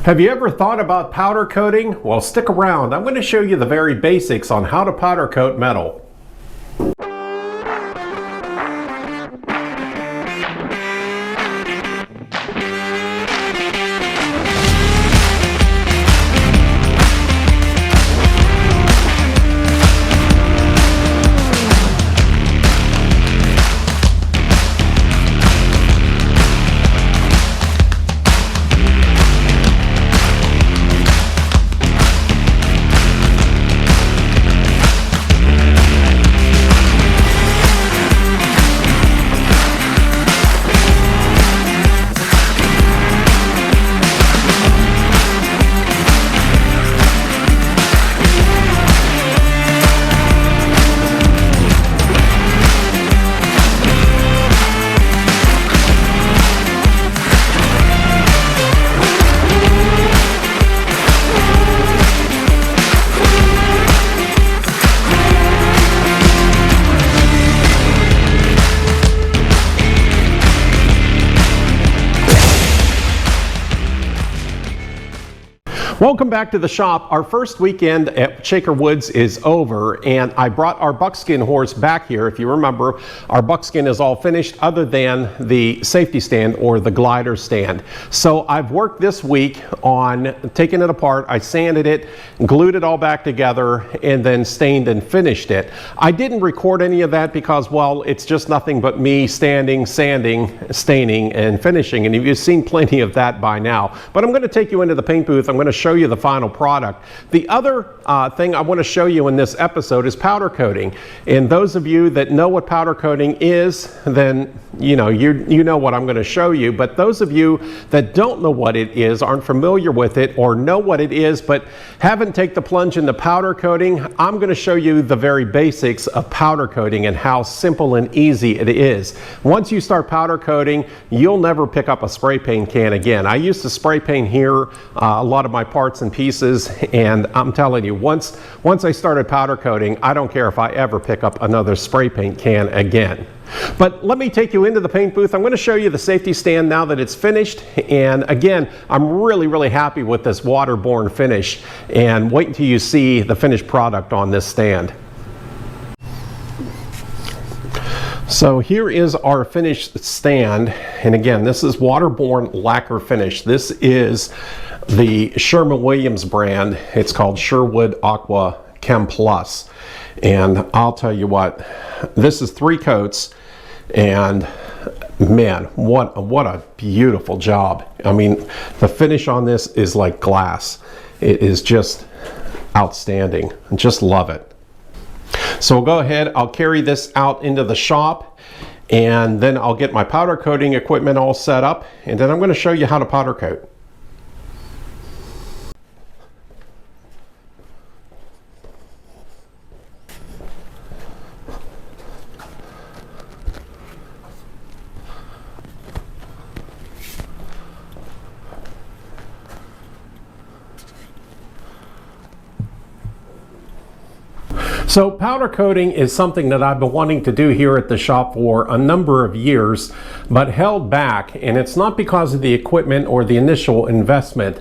Have you ever thought about powder coating? Well, stick around. I'm going to show you the very basics on how to powder coat metal. Welcome back to the shop. Our first weekend at Shaker Woods is over, and I brought our Buckskin horse back here. If you remember, our Buckskin is all finished other than the safety stand or the glider stand. So I've worked this week on taking it apart. I sanded it, glued it all back together, and then stained and finished it. I didn't record any of that because, well, it's just nothing but me standing, sanding, staining, and finishing, and you've seen plenty of that by now. But I'm going to take you into the paint booth. I'm going to show you the final product. The other thing I want to show you in this episode is powder coating. And those of you that know what powder coating is, then you know what I'm going to show you. But those of you that don't know what it is, aren't familiar with it, or know what it is but haven't taken the plunge into powder coating, I'm going to show you the very basics of powder coating and how simple and easy it is. Once you start powder coating, you'll never pick up a spray paint can again. I used to spray paint here a lot of my parts and pieces, and I'm telling you, once I started powder coating, I don't care if I ever pick up another spray paint can again. But let me take you into the paint booth. I'm going to show you the safety stand now that it's finished, and again, I'm really happy with this waterborne finish, and wait until you see the finished product on this stand. So here is our finished stand, and again, this is waterborne lacquer finish. This is the Sherwin-Williams brand. It's called Sherwood Aqua Chem Plus, and I'll tell you what, this is 3 coats, and man, what a beautiful job. I mean, the finish on this is like glass. It is just outstanding. I just love it. So we'll go ahead, I'll carry this out into the shop, and then I'll get my powder coating equipment all set up, and then I'm going to show you how to powder coat. So powder coating is something that I've been wanting to do here at the shop for a number of years, but held back, and it's not because of the equipment or the initial investment,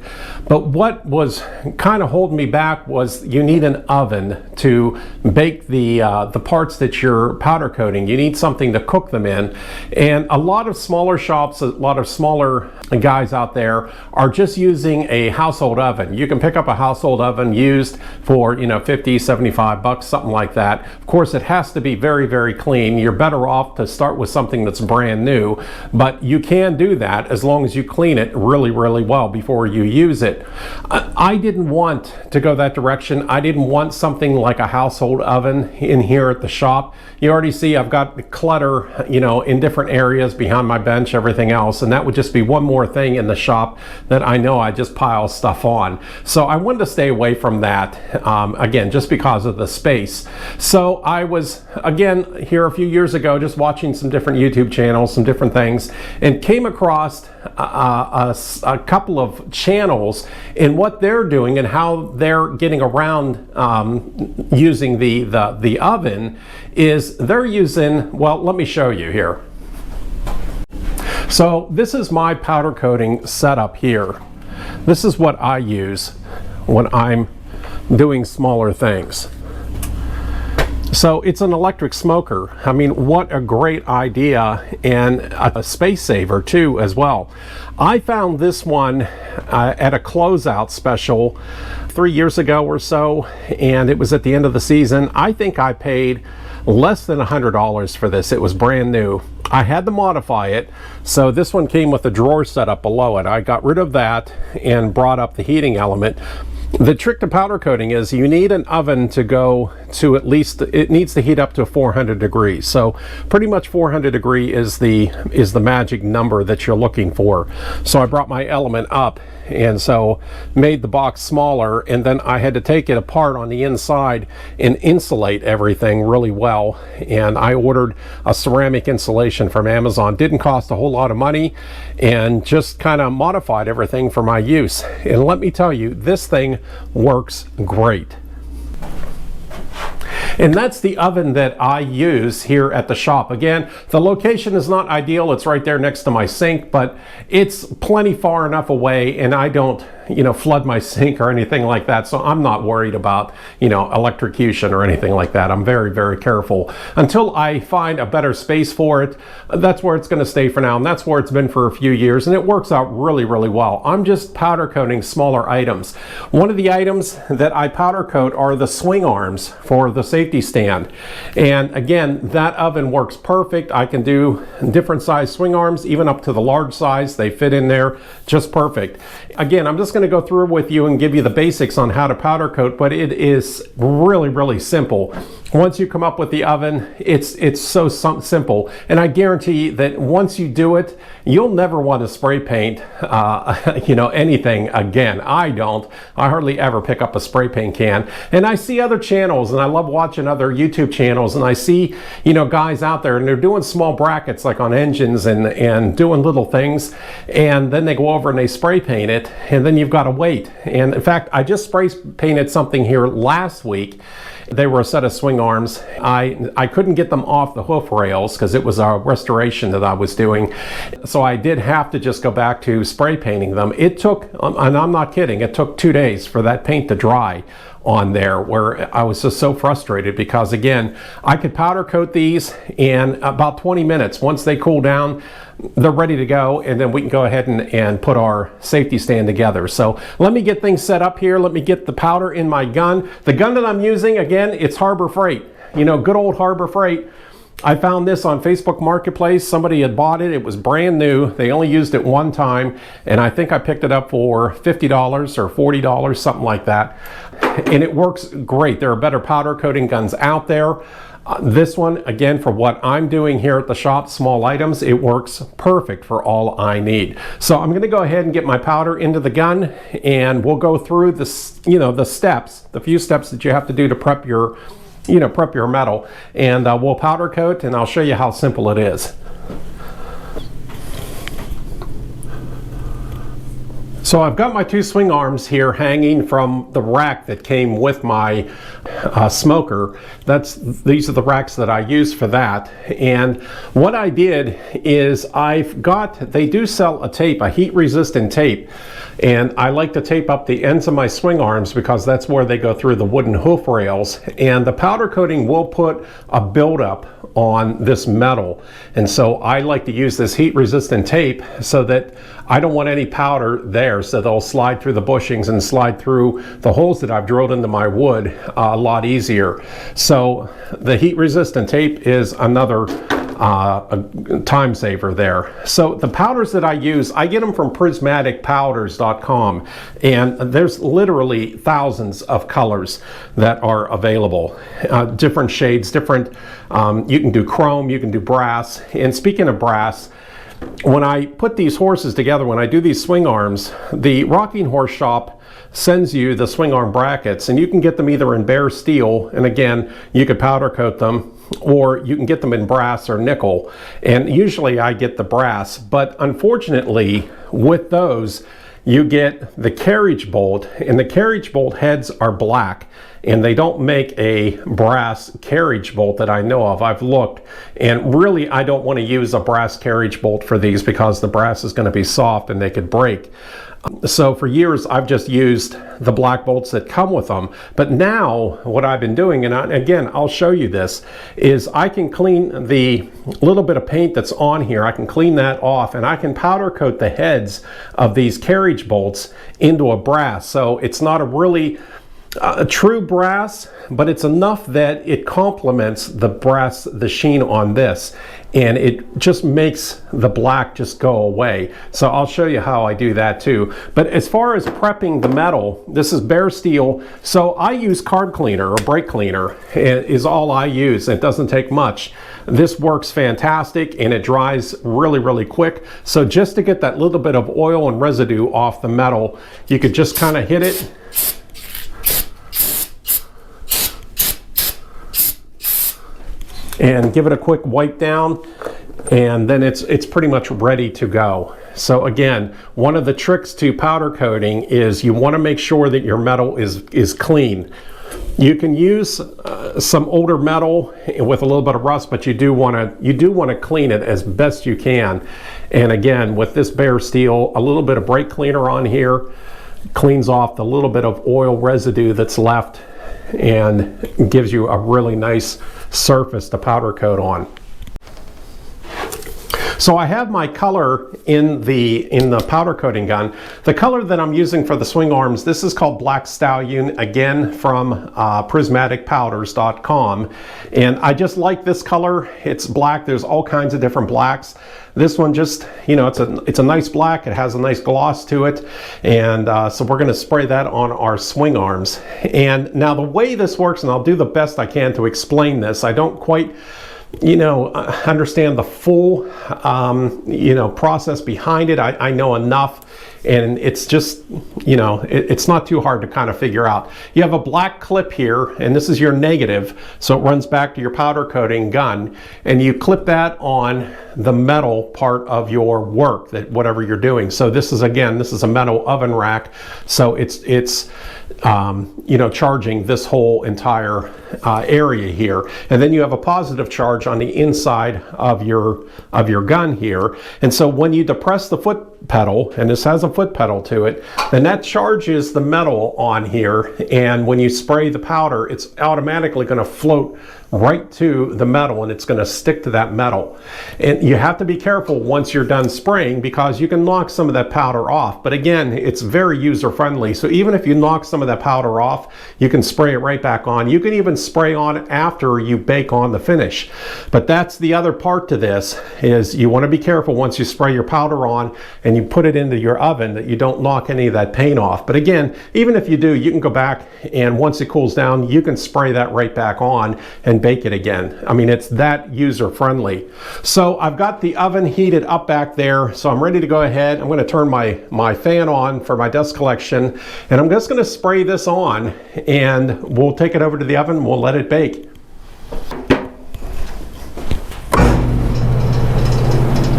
but what was kind of holding me back was you need an oven to bake the parts that you're powder coating. You need something to cook them in, and a lot of smaller shops, a lot of smaller guys out there are just using a household oven. You can pick up a household oven used for, you know, 50, 75 bucks, something like that. Of course, it has to be very clean. You're better off to start with something that's brand new, but you can do that as long as you clean it really well before you use it. I didn't want to go that direction. I didn't want something like a household oven in here at the shop. You already see I've got the clutter, you know, in different areas behind my bench, everything else, and that would just be one more thing in the shop that I know I just pile stuff on. So I wanted to stay away from that, again, just because of the space. So I was, again, here a few years ago, just watching some different YouTube channels, some different things, and came across a couple of channels in what they're doing and how they're getting around using the oven is they're using, well, let me show you here. So this is my powder coating setup here. This is what I use when I'm doing smaller things. So it's an electric smoker. I mean, what a great idea, and a space saver too as well. I found this one at a closeout special 3 years ago or so, and it was at the end of the season. I think I paid less than $100 for this. It was brand new. I had to modify it, so this one came with a drawer set up below it. I got rid of that and brought up the heating element. The trick to powder coating is you need an oven to go to at least, it needs to heat up to 400 degrees. So pretty much 400 degree is the magic number that you're looking for. So I brought my element up, and so made the box smaller, and then I had to take it apart on the inside and insulate everything really well. And I ordered a ceramic insulation from Amazon. Didn't cost a whole lot of money, and just kind of modified everything for my use. And let me tell you, this thing works great. And that's the oven that I use here at the shop. Again, the location is not ideal. It's right there next to my sink, but it's plenty far enough away, and I don't, flood my sink or anything like that. So I'm not worried about, electrocution or anything like that. I'm very, very careful. Until I find a better space for it, that's where it's going to stay for now. And that's where it's been for a few years. And it works out really, really well. I'm just powder coating smaller items. One of the items that I powder coat are the swing arms for the safety stand. And again, that oven works perfect. I can do different size swing arms, even up to the large size. They fit in there just perfect. Again, I'm just going to go through with you and give you the basics on how to powder coat, but it is really, really simple. Once you come up with the oven, it's so simple, and I guarantee that once you do it, you'll never want to spray paint anything again. I don't. I hardly ever pick up a spray paint can. And I see other channels, and I love watching other YouTube channels, and I see guys out there, and they're doing small brackets like on engines and doing little things, and then they go over and they spray paint it, and then you've got to wait. And in fact, I just spray painted something here last week. They were a set of swing arms. I couldn't get them off the hoof rails because it was a restoration that I was doing. So I did have to just go back to spray painting them. It took, and I'm not kidding, it took 2 days for that paint to dry on there, where I was just so frustrated because, again, I could powder coat these in about 20 minutes. Once they cool down, they're ready to go, and then we can go ahead and put our safety stand together. So let me get things set up here. Let me get the powder in my gun. The gun that I'm using, again, it's Harbor Freight. Good old Harbor Freight. I found this on Facebook Marketplace. Somebody had bought it. It was brand new. They only used it one time, and I think I picked it up for $50 or $40, something like that. And it works great. There are better powder coating guns out there. This one, again, for what I'm doing here at the shop, small items, it works perfect for all I need. So I'm going to go ahead and get my powder into the gun, and we'll go through the steps, the few steps that you have to do to prep your metal, and we'll powder coat, and I'll show you how simple it is. So I've got my 2 swing arms here hanging from the rack that came with my smoker. These are the racks that I use for that. And what I did is they do sell a tape, a heat resistant tape. And I like to tape up the ends of my swing arms because that's where they go through the wooden hoof rails. And the powder coating will put a buildup on this metal. And so I like to use this heat resistant tape so that I don't want any powder there, so they'll slide through the bushings and slide through the holes that I've drilled into my wood a lot easier. So the heat resistant tape is another a time saver there. So the powders that I use, I get them from prismaticpowders.com, and there's literally thousands of colors that are available. Different shades, different, you can do chrome, you can do brass. And speaking of brass, when I put these horses together, when I do these swing arms, the Rocking Horse shop sends you the swing arm brackets, and you can get them either in bare steel, and again, you could powder coat them, or you can get them in brass or nickel. And usually I get the brass, but unfortunately with those, you get the carriage bolt, and the carriage bolt heads are black, and they don't make a brass carriage bolt that I know of. I've looked, and really I don't want to use a brass carriage bolt for these because the brass is going to be soft and they could break. So for years I've just used the black bolts that come with them. But now what I've been doing, and again I'll show you this, is I can clean the little bit of paint that's on here. I can clean that off, and I can powder coat the heads of these carriage bolts into a brass. So it's not a really a true brass, but it's enough that it complements the brass, the sheen on this, and it just makes the black just go away. So I'll show you how I do that too. But as far as prepping the metal, this is bare steel, so I use card cleaner or brake cleaner is all I use. It doesn't take much. This works fantastic, and it dries really, really quick. So just to get that little bit of oil and residue off the metal, you could just kind of hit it and give it a quick wipe down, and then it's pretty much ready to go. So again, one of the tricks to powder coating is you want to make sure that your metal is clean. You can use some older metal with a little bit of rust, but you do want to clean it as best you can. And again, with this bare steel, a little bit of brake cleaner on here cleans off the little bit of oil residue that's left and gives you a really nice surface to powder coat on. So I have my color in the powder coating gun. The color that I'm using for the swing arms, this is called Black Stallion, again from prismaticpowders.com, and I just like this color. It's black. There's all kinds of different blacks. This one just, you know, it's a nice black. It has a nice gloss to it, and so we're going to spray that on our swing arms. And now the way this works, and I'll do the best I can to explain this, I don't quite, you know, understand the full, you know, process behind it. I know enough, and it's just, you know, it's not too hard to kind of figure out. You have a black clip here, and this is your negative, so it runs back to your powder coating gun, and you clip that on the metal part of your work, that whatever you're doing. So this is, again, this is a metal oven rack, so it's you know, charging this whole entire area here, and then you have a positive charge on the inside of your gun here. And so when you depress the foot pedal, and this has a foot pedal to it, then that charges the metal on here, and when you spray the powder, it's automatically going to float right to the metal, and it's going to stick to that metal. And you have to be careful once you're done spraying, because you can knock some of that powder off. But again, it's very user friendly, so even if you knock some of that powder off, you can spray it right back on. You can even spray on after you bake on the finish. But that's the other part to this, is you want to be careful once you spray your powder on and you put it into your oven that you don't knock any of that paint off. But again, even if you do, you can go back, and once it cools down, you can spray that right back on and bake it again. I mean, it's that user friendly. So I've got the oven heated up back there, so I'm ready to go ahead. I'm going to turn my fan on for my dust collection, and I'm just going to spray this on, and we'll take it over to the oven. We'll let it bake.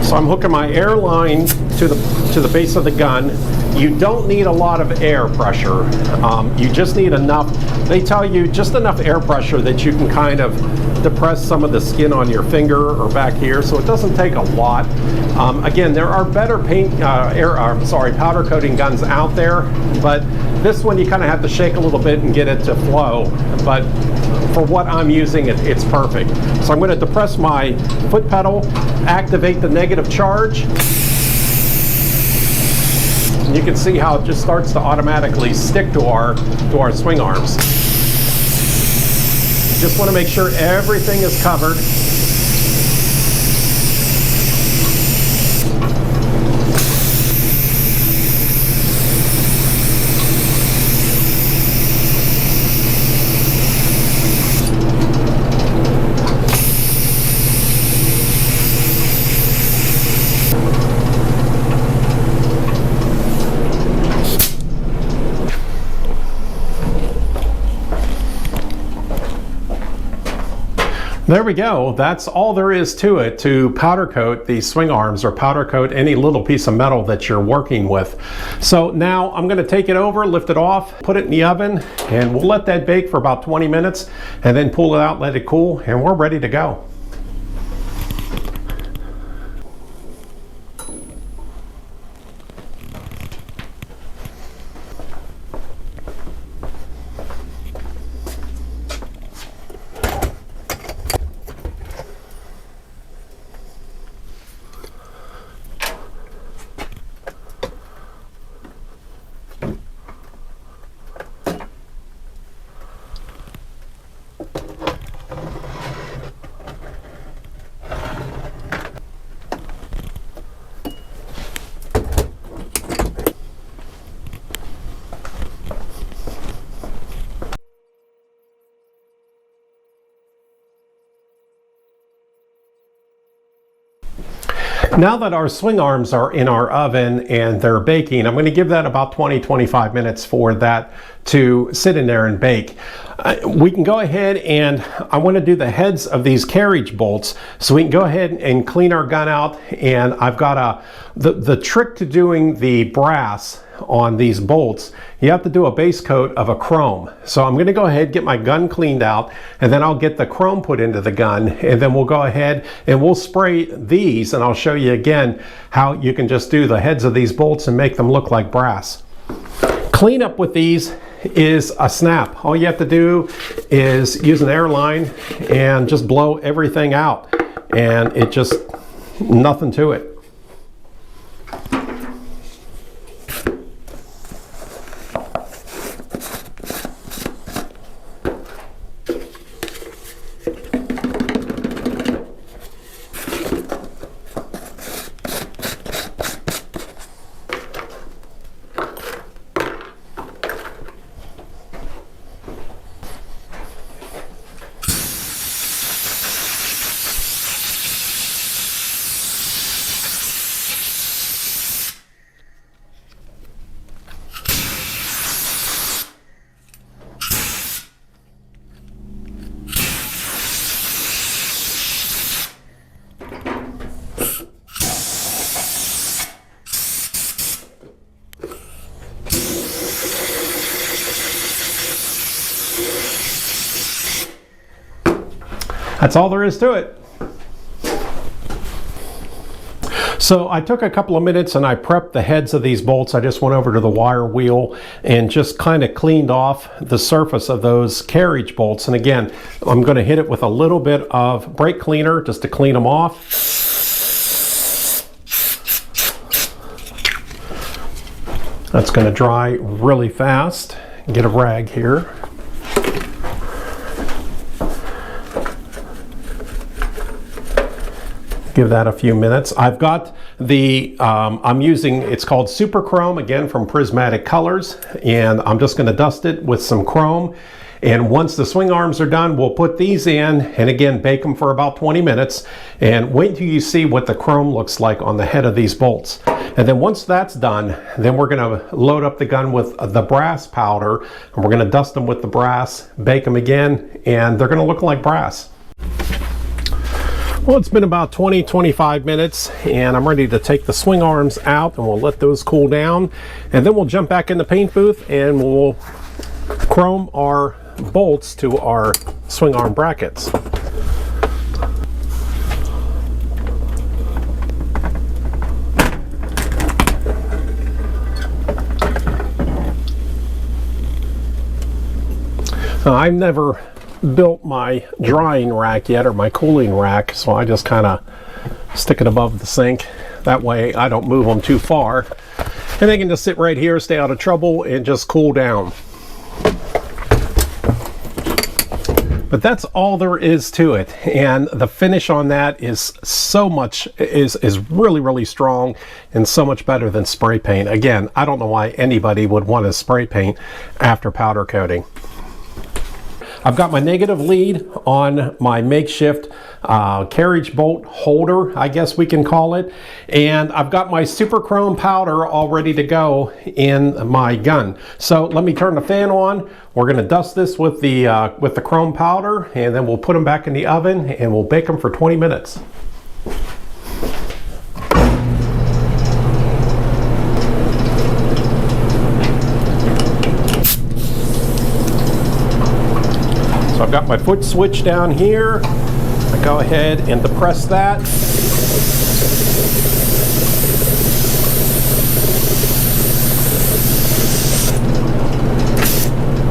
So I'm hooking my air line to the base of the gun. You don't need a lot of air pressure. You just need enough. They tell you just enough air pressure that you can kind of depress some of the skin on your finger or back here, so it doesn't take a lot. Again, there are better powder coating guns out there, but this one you kind of have to shake a little bit and get it to flow. But for what I'm using, it's perfect. So I'm going to depress my foot pedal, activate the negative charge. And you can see how it just starts to automatically stick to our swing arms. You just want to make sure everything is covered. There we go. That's all there is to it, to powder coat these swing arms or powder coat any little piece of metal that you're working with. So now I'm going to take it over, lift it off, put it in the oven, and we'll let that bake for about 20 minutes and then pull it out, let it cool, and we're ready to go. Now that our swing arms are in our oven and they're baking, I'm going to give that about 20-25 minutes for that to sit in there and bake. We can go ahead and I want to do the heads of these carriage bolts, so we can go ahead and clean our gun out. And I've got the trick to doing the brass on these bolts, you have to do a base coat of a chrome. So I'm going to go ahead, get my gun cleaned out, and then I'll get the chrome put into the gun, and then we'll go ahead and we'll spray these, and I'll show you again how you can just do the heads of these bolts and make them look like brass. Cleanup with these is a snap. All you have to do is use an air line and just blow everything out, and it just, nothing to it. That's all there is to it. So I took a couple of minutes and I prepped the heads of these bolts. I just went over to the wire wheel and just kind of cleaned off the surface of those carriage bolts. And again, I'm going to hit it with a little bit of brake cleaner just to clean them off. That's going to dry really fast. Get a rag here. Give that a few minutes. I've got the, I'm using, it's called Super Chrome, again from Prismatic Colors, and I'm just going to dust it with some chrome. And once the swing arms are done, we'll put these in and again bake them for about 20 minutes and wait until you see what the chrome looks like on the head of these bolts. And then once that's done, then we're going to load up the gun with the brass powder, and we're going to dust them with the brass, bake them again, and they're going to look like brass. Well, it's been about 20-25 minutes and I'm ready to take the swing arms out, and we'll let those cool down, and then we'll jump back in the paint booth and we'll chrome our bolts to our swing arm brackets. Now, I've never built my drying rack yet, or my cooling rack, so I just kind of stick it above the sink. That way I don't move them too far, and they can just sit right here, stay out of trouble, and just cool down. But that's all there is to it, and the finish on that is so much, is really strong and so much better than spray paint. Again, I don't know why anybody would want to spray paint after powder coating. I've got my negative lead on my makeshift carriage bolt holder, I guess we can call it, and I've got my super chrome powder all ready to go in my gun. So let me turn the fan on. We're going to dust this with the chrome powder, and then we'll put them back in the oven and we'll bake them for 20 minutes. I've got my foot switch down here. I go ahead and depress that.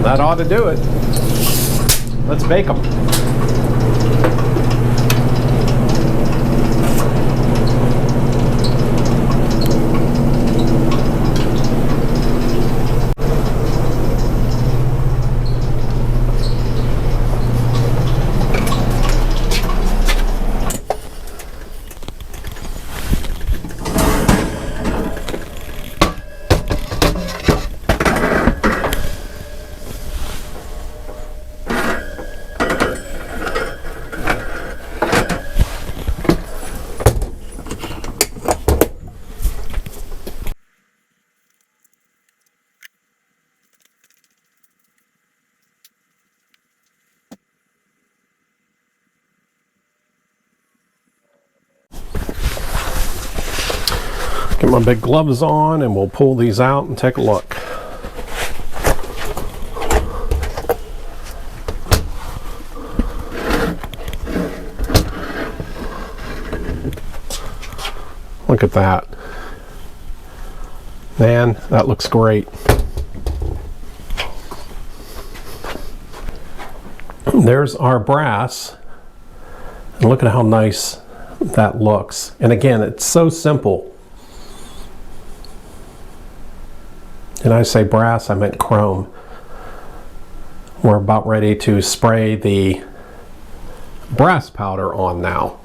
That ought to do it. Let's bake them. my big gloves on and we'll pull these out and take a look. Look at that. Man, that looks great. There's our brass. And look at how nice that looks. And again, it's so simple. And I say brass, I meant chrome. We're about ready to spray the brass powder on now.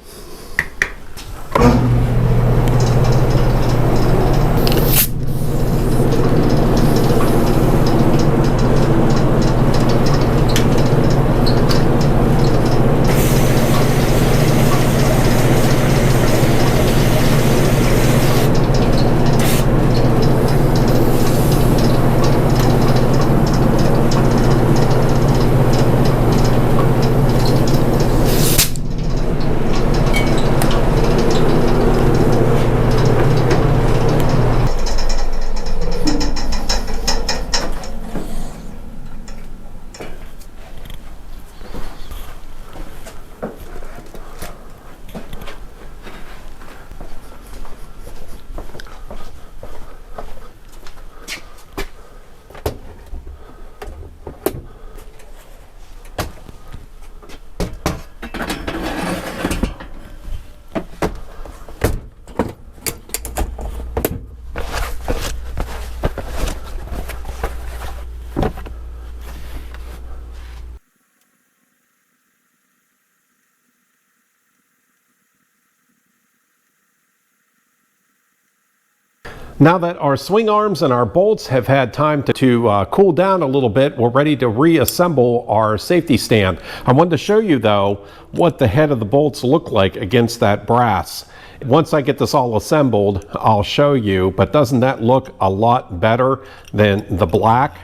Now that our swing arms and our bolts have had time to cool down a little bit, we're ready to reassemble our safety stand. I wanted to show you though what the head of the bolts look like against that brass. Once I get this all assembled, I'll show you, but doesn't that look a lot better than the black?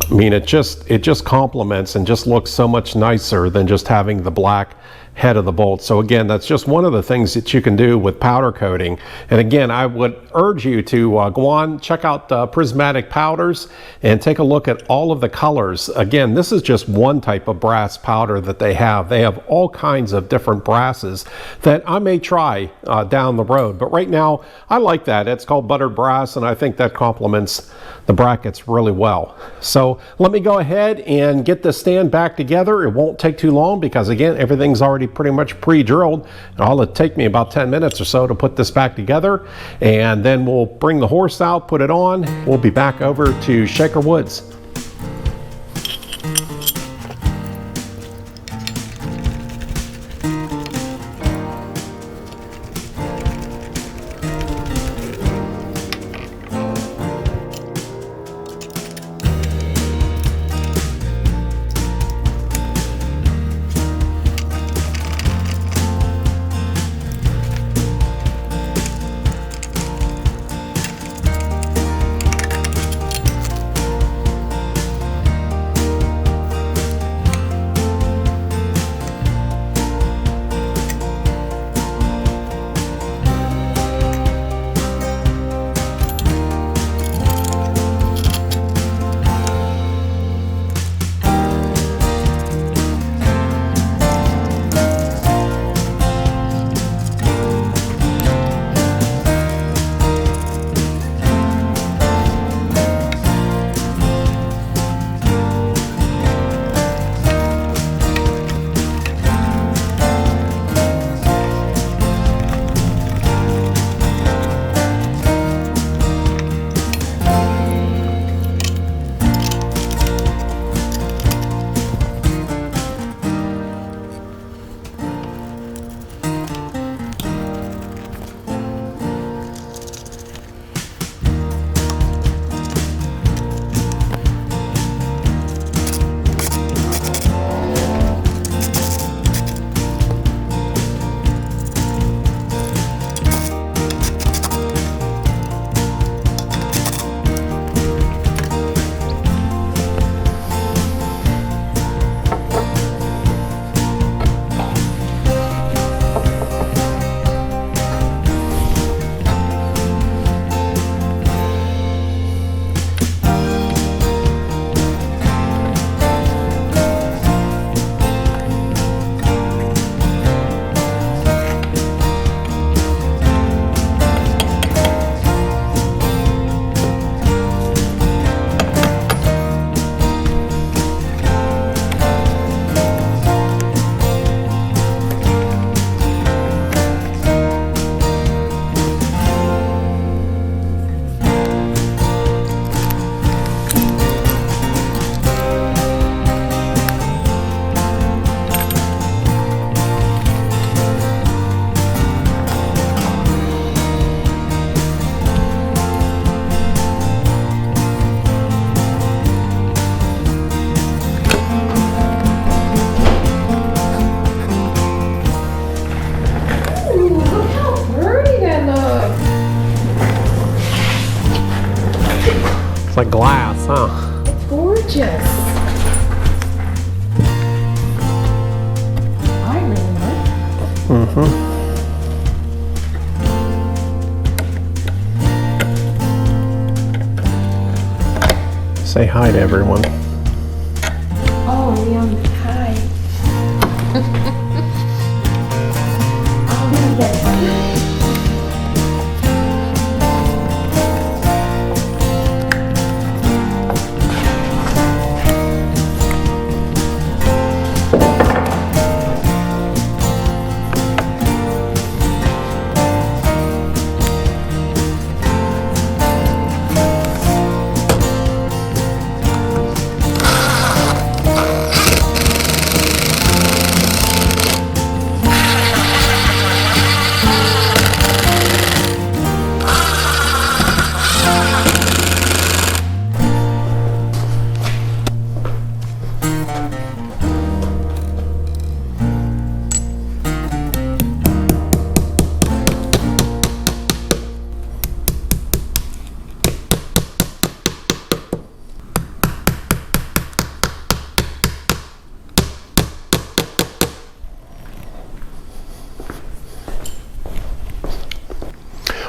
I mean, it just complements and just looks so much nicer than just having the black head of the bolt. So again, that's just one of the things that you can do with powder coating. And again, I would urge you to go on, check out Prismatic Powders and take a look at all of the colors. Again, this is just one type of brass powder that they have. They have all kinds of different brasses that I may try down the road. But right now, I like that. It's called buttered brass, and I think that complements the brackets really well. So let me go ahead and get the stand back together. It won't take too long because again, everything's already pretty much pre-drilled. It'll take me about 10 minutes or so to put this back together, and then we'll bring the horse out, put it on. We'll be back over to Shaker Woods. Yeah. It's gorgeous. I really like it. Mm-hmm. Say hi to everyone. Oh, Leon, hi. I'll get it.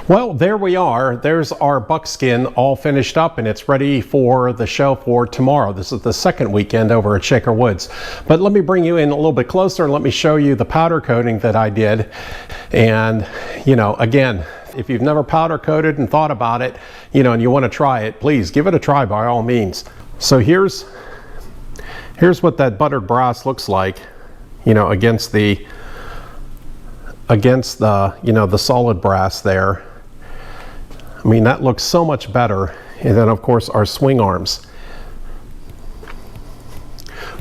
Well, there we are. There's our buckskin all finished up and it's ready for the show for tomorrow. This is the second weekend over at Shaker Woods. But let me bring you in a little bit closer and let me show you the powder coating that I did. And, you know, again, if you've never powder coated and thought about it, you know, and you want to try it, please give it a try by all means. So here's what that buttered brass looks like, you know, against the you know, the solid brass there. I mean, that looks so much better. And then of course our swing arms.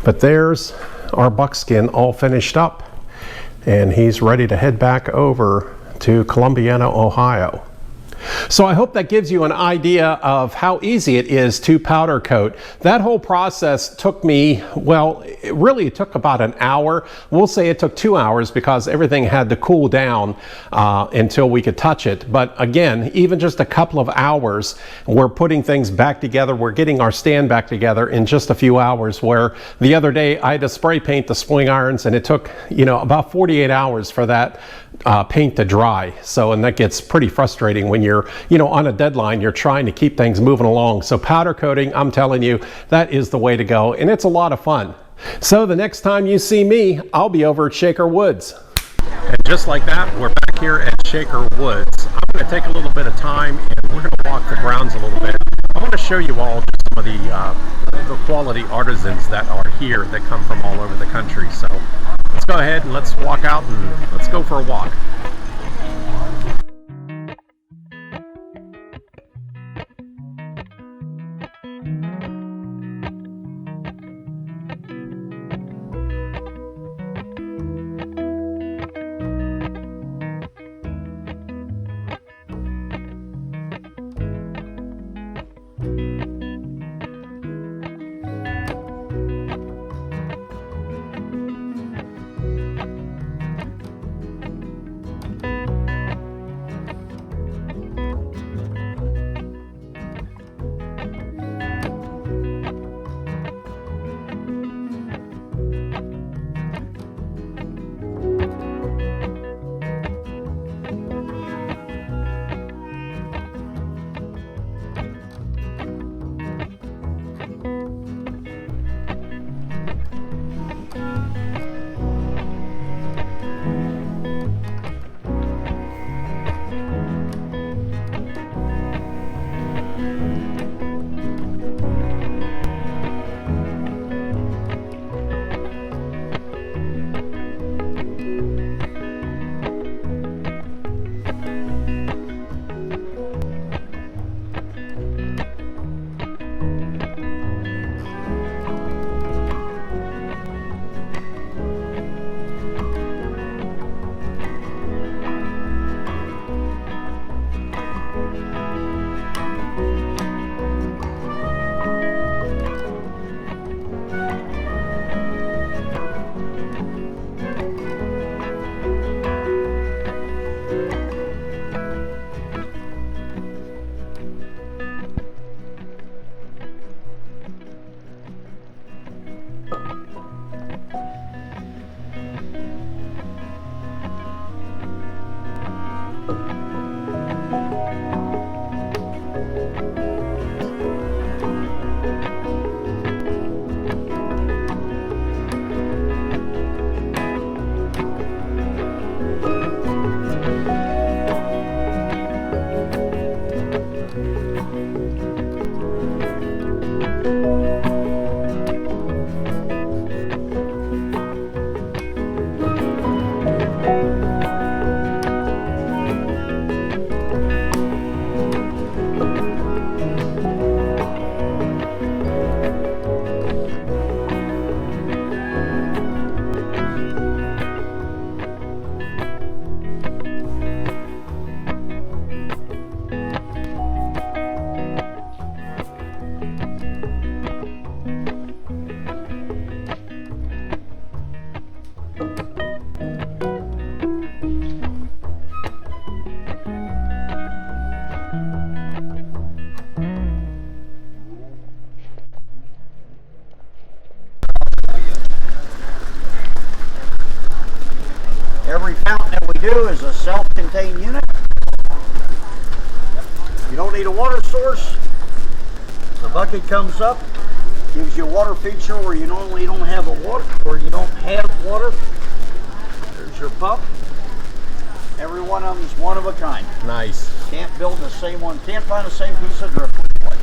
But there's our buckskin all finished up and he's ready to head back over to Columbiana, Ohio. So I hope that gives you an idea of how easy it is to powder coat. That whole process took me, well, it took about an hour. We'll say it took 2 hours because everything had to cool down until we could touch it. But again, even just a couple of hours, we're putting things back together. We're getting our stand back together in just a few hours, where the other day I had to spray paint the swing irons and it took, you know, about 48 hours for that paint to dry. So, and that gets pretty frustrating when you're, you know, on a deadline, you're trying to keep things moving along. So powder coating, I'm telling you, that is the way to go. And it's a lot of fun. So the next time you see me, I'll be over at Shaker Woods. And just like that, we're back here at Shaker Woods. I'm going to take a little bit of time and we're going to walk the grounds a little bit. I want to show you all just some of the quality artisans that are here that come from all over the country. So let's go ahead and let's walk out and let's go for a walk. fountain that we do is a self-contained unit. You don't need a water source. The bucket comes up, gives you a water feature where you normally don't have a water, or you don't have water. There's your pump. Every one of them is one of a kind. Nice. Can't build the same one. Can't find the same piece of driftwood twice.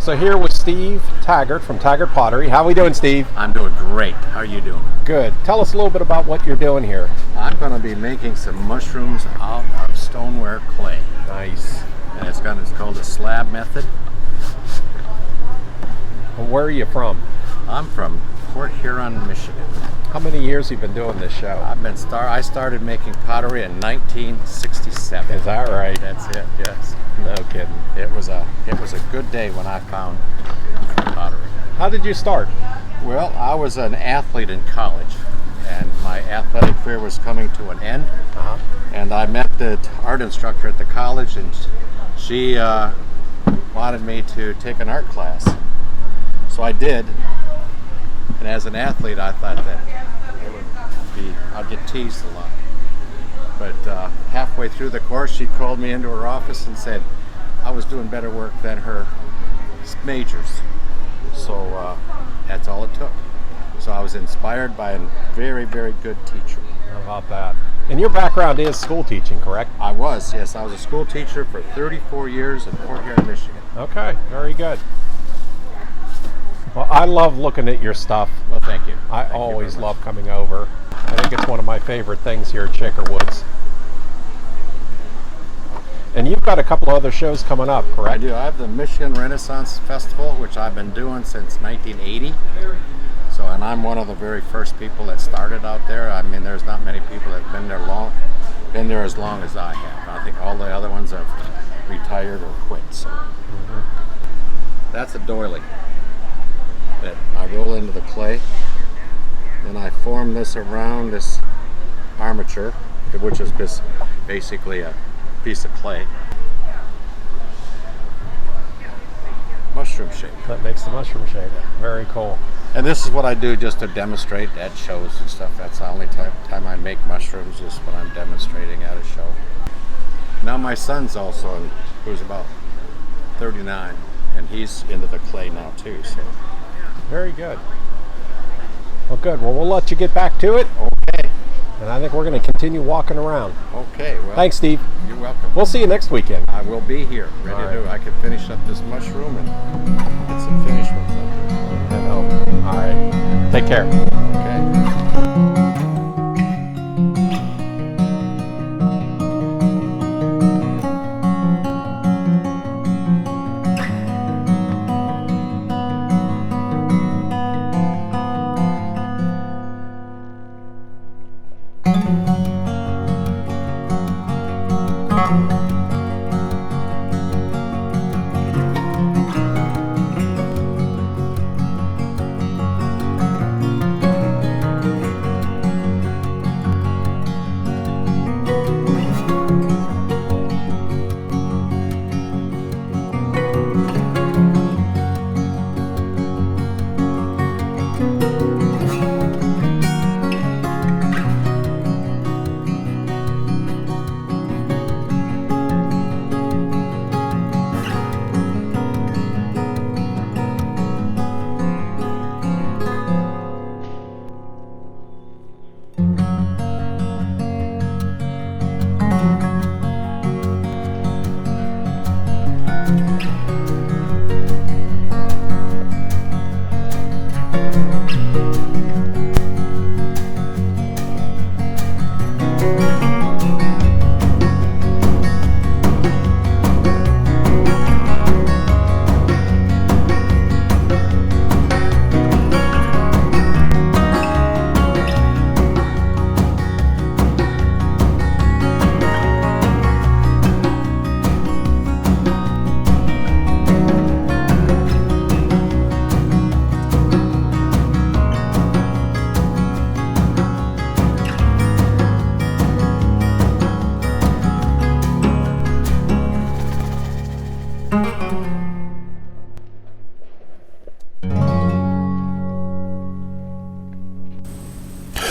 So here with Steve Taggart from Taggart Pottery. How are we doing, Steve? I'm doing great. How are you doing? Good. Tell us a little bit about what you're doing here. I'm going to be making some mushrooms out of stoneware clay. Nice. And it's called the slab method. Where are you from? I'm from Port Huron, Michigan. How many years have you been doing this show? I started making pottery in 1967. Is that right? That's it. Yes. No kidding. It was a good day when I found pottery. How did you start? Well, I was an athlete in college, and my athletic career was coming to an end. And I met the art instructor at the college, and she wanted me to take an art class. So I did. And as an athlete, I thought that I'd get teased a lot. But halfway through the course, she called me into her office and said I was doing better work than her majors. So that's all it took. So I was inspired by a very, very good teacher. How about that? And your background is school teaching, correct? I was, yes. I was a school teacher for 34 years in Fort Garrett, Michigan. Okay, very good. Well, I love looking at your stuff. Well, thank you. I Thank you always very much. love coming over. I think it's one of my favorite things here at Shaker Woods. And you've got a couple of other shows coming up, correct? I do. I have the Michigan Renaissance Festival, which I've been doing since 1980. So, and I'm one of the very first people that started out there. I mean, there's not many people that have been there as long as I have. I think all the other ones have retired or quit. So, that's a doily that I roll into the clay. Then I form this around this armature, which is just basically a piece of clay. Mushroom shape. That makes the mushroom shape. Very cool. And this is what I do just to demonstrate at shows and stuff. That's the only time I make mushrooms, is when I'm demonstrating at a show. Now my son's also, who's about 39, and he's into the clay now too. So Very good. Well, good. Well, we'll let you get back to it. okay, And I think we're going to continue walking around. okay. Well, Thanks, Steve. You're welcome. We'll see you next weekend. I will be here, ready All to right. do. I can finish up this mushroom and get some finish ones up there. I know. All right. Take care. Okay.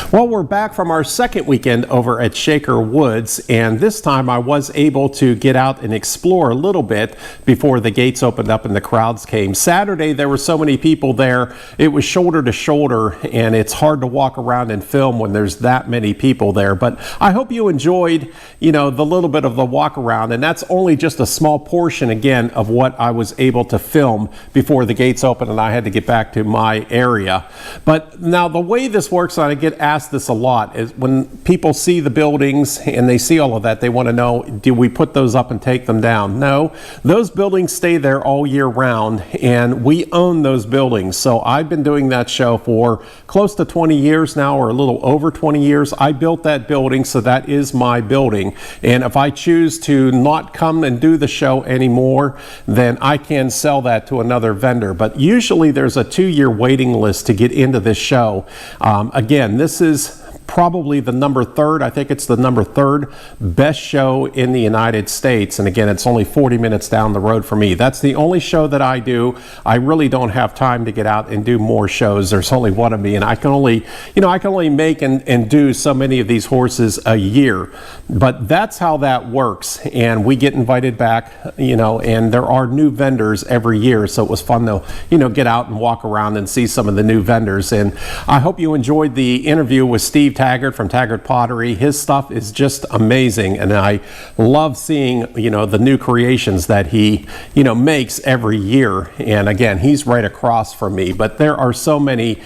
Well, we're back from our second weekend over at Shaker Woods, and this time I was able to get out and explore a little bit before the gates opened up and the crowds came. Saturday, there were so many people there, it was shoulder to shoulder, and it's hard to walk around and film when there's that many people there. But I hope you enjoyed, the little bit of the walk around, and that's only just a small portion, again, of what I was able to film before the gates opened and I had to get back to my area. But now the way this works, and I get asked this a lot, is when people see the buildings and they see all of that, they want to know, do we put those up and take them down? No, those buildings stay there all year round, and we own those buildings. So I've been doing that show for close to 20 years now, or a little over 20 years. I built that building, so that is my building. And if I choose to not come and do the show anymore, then I can sell that to another vendor. But usually there's a 2-year waiting list to get into this show. Again, this is probably the number 3rd. I think it's the number 3rd best show in the United States. And again, it's only 40 minutes down the road for me. That's the only show that I do. I really don't have time to get out and do more shows. There's only one of me, and I can only make and do so many of these horses a year. But that's how that works. And we get invited back, and there are new vendors every year. So it was fun to, get out and walk around and see some of the new vendors. And I hope you enjoyed the interview with Steve Taggart from Taggart Pottery. His stuff is just amazing, and I love seeing, you know, the new creations that he, you know, makes every year. And again, he's right across from me, but there are so many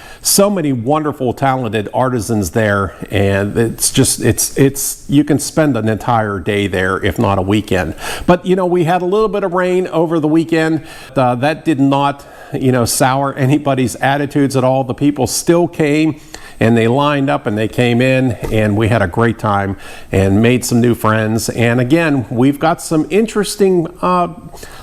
wonderful, talented artisans there, and it's just, it's you can spend an entire day there, if not a weekend. But you know, we had a little bit of rain over the weekend. That did not, you know, sour anybody's attitudes at all. The people still came and they lined up and they came in, and we had a great time and made some new friends. And again, we've got some interesting,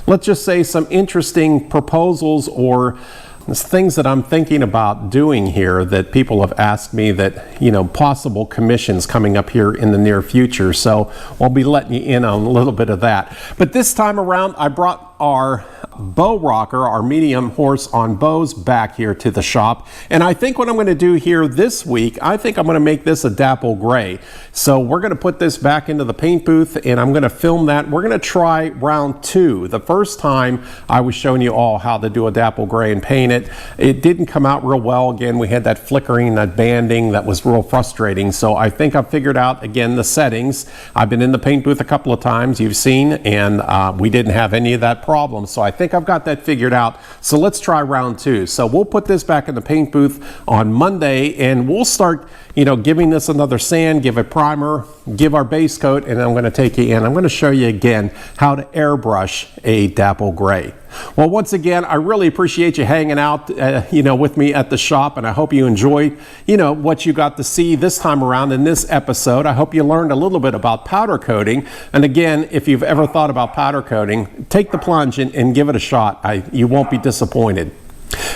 let's just say some interesting proposals or things that I'm thinking about doing here that people have asked me, that, you know, possible commissions coming up here in the near future. So I'll be letting you in on a little bit of that. But this time around, I brought our bow rocker, our medium horse on bows, back here to the shop. And I think what I'm going to do here this week, I think I'm going to make this a dapple gray. So we're going to put this back into the paint booth, and I'm going to film that. We're going to try round 2. The first time I was showing you all how to do a dapple gray and paint it. It didn't come out real well. Again, we had that flickering, that banding that was real frustrating. So I think I've figured out, again, the settings. I've been in the paint booth a couple of times, you've seen, and we didn't have any of that problem. So I think I've got that figured out. So let's try round 2. So we'll put this back in the paint booth on Monday, and we'll start, you know, giving this another sand, give a primer, give our base coat, and I'm going to take you in. I'm going to show you again how to airbrush a dapple gray. Well, once again, I really appreciate you hanging out, you know, with me at the shop, and I hope you enjoyed, you know, what you got to see this time around in this episode. I hope you learned a little bit about powder coating. And again, if you've ever thought about powder coating, take the plunge and give it a shot. You won't be disappointed.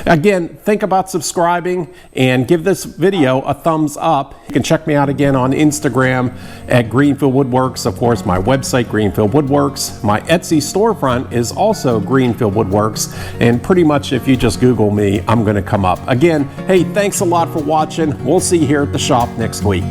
Again, think about subscribing and give this video a thumbs up. You can check me out again on Instagram at Greenfield Woodworks. Of course, my website, Greenfield Woodworks. My Etsy storefront is also Greenfield Woodworks. And pretty much if you just Google me, I'm going to come up. Again, hey, thanks a lot for watching. We'll see you here at the shop next week.